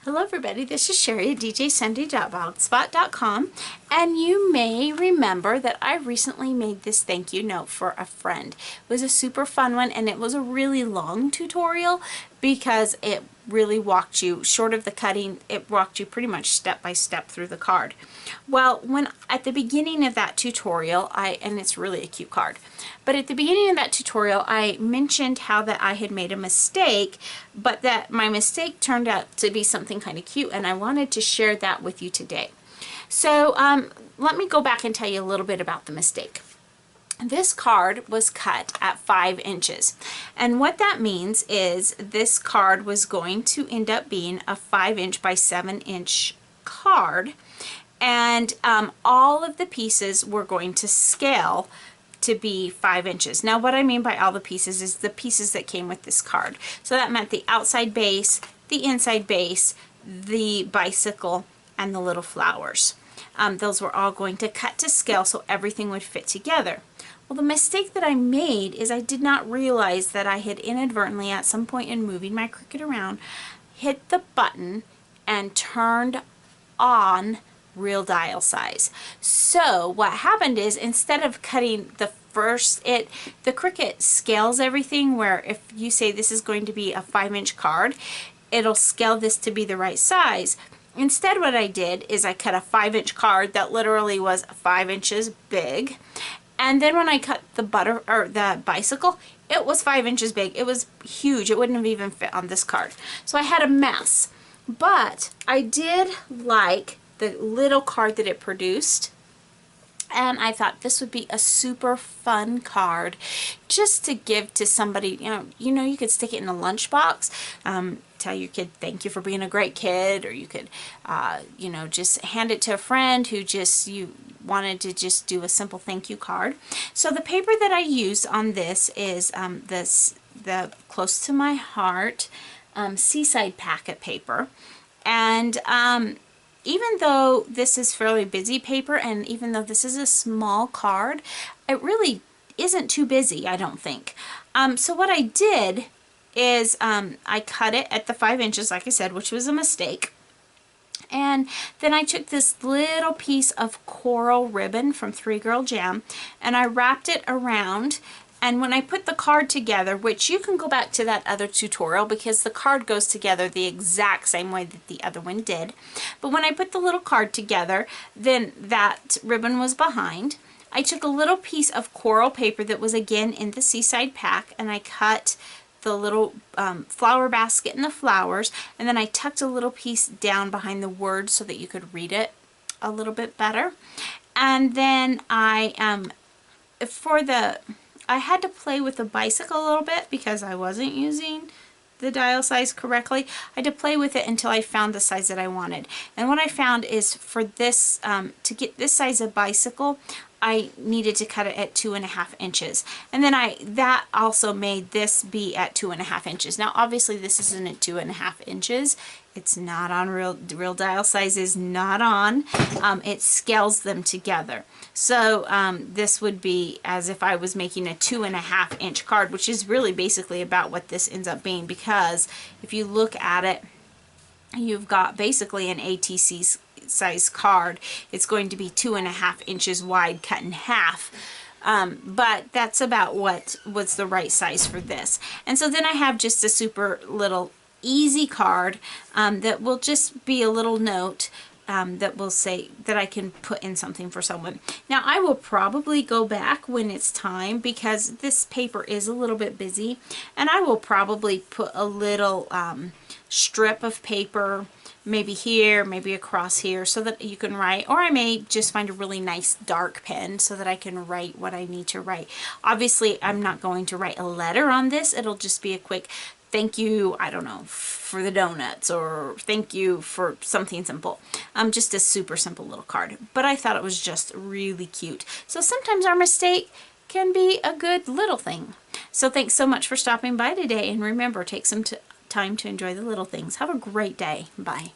Hello everybody, this is Cheri at djsunday.blogspot.com, and you may remember that I recently made this thank you note for a friend. It was a super fun one, and it was a really long tutorial because it really walked you, short of the cutting, it walked you pretty much step by step through the card. Well, when at the beginning of that tutorial, and it's really a cute card, but at the beginning of that tutorial I mentioned how that I had made a mistake, but that my mistake turned out to be something kind of cute, and I wanted to share that with you today. So let me go back and tell you a little bit about the mistake. This card was cut at 5 inches, and what that means is this card was going to end up being a 5-inch by 7-inch card, and all of the pieces were going to scale to be 5 inches. Now what I mean by all the pieces is the pieces that came with this card. So that meant the outside base, the inside base, the bicycle, and the little flowers. Those were all going to cut to scale so everything would fit together. Well, the mistake that I made is I did not realize that I had inadvertently, at some point in moving my Cricut around, hit the button and turned on real dial size. So what happened is, instead of cutting the the Cricut scales everything, where if you say this is going to be a 5-inch card, it'll scale this to be the right size. Instead, what I did is I cut a 5-inch card that literally was 5 inches big, and then when I cut the the bicycle, it was 5 inches big. It was huge. It wouldn't have even fit on this card. So I had a mess. But I did like the little card that it produced, and I thought this would be a super fun card just to give to somebody. You could stick it in a lunchbox, tell your kid thank you for being a great kid, or you could just hand it to a friend who you wanted to just do a simple thank you card. So the paper that I used on this is the Close to My Heart Seaside Packet paper, and even though this is fairly busy paper, and even though this is a small card, it really isn't too busy, I don't think. So what I did is I cut it at the 5 inches, like I said, which was a mistake. And then I took this little piece of coral ribbon from 3 Girl Jam, and I wrapped it around. And when I put the card together, which you can go back to that other tutorial because the card goes together the exact same way that the other one did. But when I put the little card together, then that ribbon was behind. I took a little piece of coral paper that was again in the Seaside pack, and I cut the little flower basket and the flowers, and then I tucked a little piece down behind the words so that you could read it a little bit better. And then I had to play with the bicycle a little bit because I wasn't using the dial size correctly. I had to play with it until I found the size that I wanted. And what I found is, for this, to get this size of bicycle, I needed to cut it at 2.5 inches. And then that also made this be at 2.5 inches. Now obviously this isn't at 2.5 inches. It's not on real dial size is not on. It scales them together. So this would be as if I was making a 2.5-inch card, which is really basically about what this ends up being, because if you look at it, you've got basically an ATC size card. It's going to be 2.5 inches wide, cut in half. But that's about what's the right size for this. And so then I have just a super little easy card that will just be a little note that will say that I can put in something for someone. Now I will probably go back when it's time, because this paper is a little bit busy, and I will probably put a little strip of paper maybe here, maybe across here, so that you can write, or I may just find a really nice dark pen so that I can write what I need to write. Obviously I'm not going to write a letter on this. It'll just be a quick thank you, I don't know, for the donuts, or thank you for something simple. Just a super simple little card. But I thought it was just really cute. So sometimes our mistake can be a good little thing. So thanks so much for stopping by today, and remember, take some time to enjoy the little things. Have a great day. Bye.